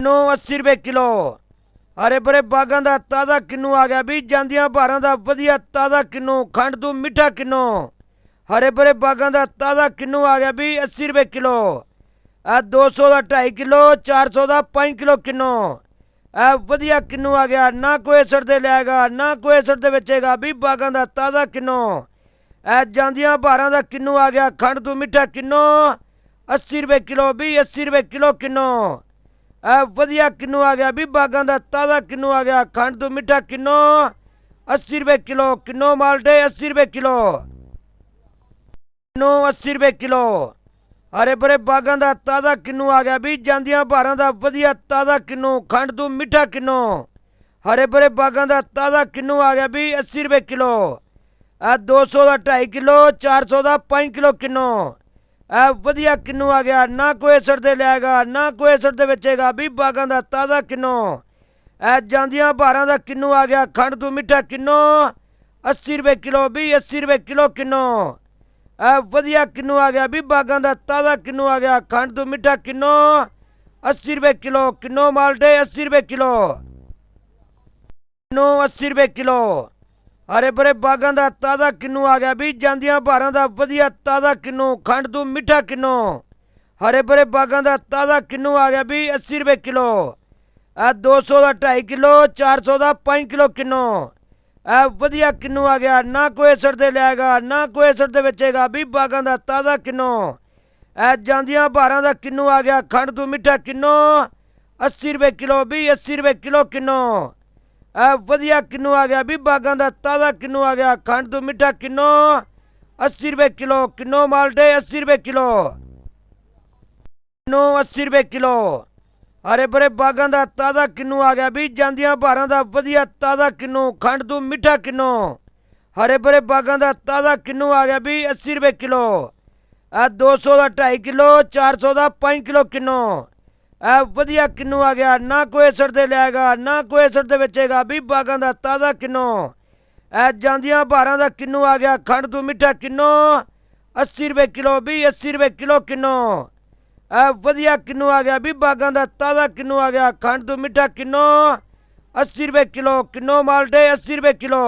किन्नू 80 रुपए किलो। हरे भरे बागां दा ताज़ा किन्नू आ गया भी। जांदियां बहारां दा वधिया ताज़ा किन्नू, खंड तू मिठा किन्नू। हरे भरे बागां दा ताज़ा किन्नू आ गया भी 80 रुपए किलो। 200 का 2.5 किलो, 400 का 5 किलो किन्नू। वधिया किन्नू आ गया, ना कोई असर दे लियागा ना कोई असर दे बेचेगा भी। बागां दा ताज़ा किन्नू। जांदियां बहारां दा किन्नू आ गया, खंड तू मिठा किन्नू। 80 रुपए किलो भी, 80 रुपए किलो किन्नू। वधिया किन्नू आ गया भी। बागां दा ताज़ा किन्नू आ गया, खंड तू मिठा किन्नू। 80 रुपए किलो किन्नू। माल्टे 80 रुपए किलो। किन्नू 80 रुपए किलो। हरे भरे बागां दा ताज़ा किन्नू आ गया भी। जांदियां बहारां दा वधिया ताज़ा किन्नू, खंड तू मिठा किन्नू। हरे भरे बागां दा ताज़ा किन्नू आ गया भी 80 रुपए किलो। 200 का 2.5 किलो, 400 का 5 किलो किन्नू। वधिया किन्नू आ गया, ना कोई असर दे लियागा ना कोई असर दे बेचेगा भी। बागां दा ताज़ा किन्नू। जांदियां बहारां दा किन्नू आ गया, खंड तू मिठा किन्नू। 80 रुपए किलो भी, 80 रुपए किलो किन्नू। वधिया किन्नू आ गया भी। बागां दा ताज़ा किन्नू आ गया, खंड तू मिठा किन्नू। 80 रुपए किलो किन्नू। माल्टे 80 रुपए किलो। किन्नू 80 रुपए किलो। हरे भरे बागां दा ताज़ा किन्नू आ गया भी। जांदियां बहारां दा वधिया ताज़ा किन्नू, खंड तू मिठा किन्नू। हरे भरे बागां दा ताज़ा किन्नू आ गया भी 80 रुपए किलो। 200 का 2.5 किलो, 400 का 5 किलो किन्नू। वधिया किन्नू आ गया, ना कोई असर दे लियागा ना कोई असर दे बेचेगा भी। बागां दा ताज़ा किन्नू। जांदियां बहारां दा किन्नू आ गया, खंड तू मिठा किन्नू। 80 रुपए किलो भी, 80 रुपए किलो किन्नू। वधिया किन्नू आ गया भी। बागां दा ताज़ा किन्नू आ गया, खंड तू मिठा किन्नू। 80 रुपए किलो किन्नू। माल्टे 80 रुपए किलो। किन्नू 80 रुपए किलो। हरे भरे बागां दा ताज़ा किन्नू आ गया भी। जांदियां बहारां दा वधिया ताज़ा किन्नू, खंड तू मिठा किन्नू। हरे भरे बागां दा ताज़ा किन्नू आ गया भी 80 रुपए किलो। 200 का 2.5 किलो, 400 का 5 किलो किन्नू। वधिया किन्नू आ गया, ना कोई असर दे लियागा ना कोई असर दे बेचेगा भी। बागां दा ताज़ा किन्नू। जांदियां बहारां दा किन्नू आ गया, खंड तू मिठा किन्नू। 80 रुपए किलो भी, 80 रुपए किलो किन्नू। वधिया किन्नू आ गया भी। बागां दा ताज़ा किन्नू आ गया, खंड तू मिठा किन्नू। 80 रुपए किलो किन्नू। माल्टे 80 रुपए किलो।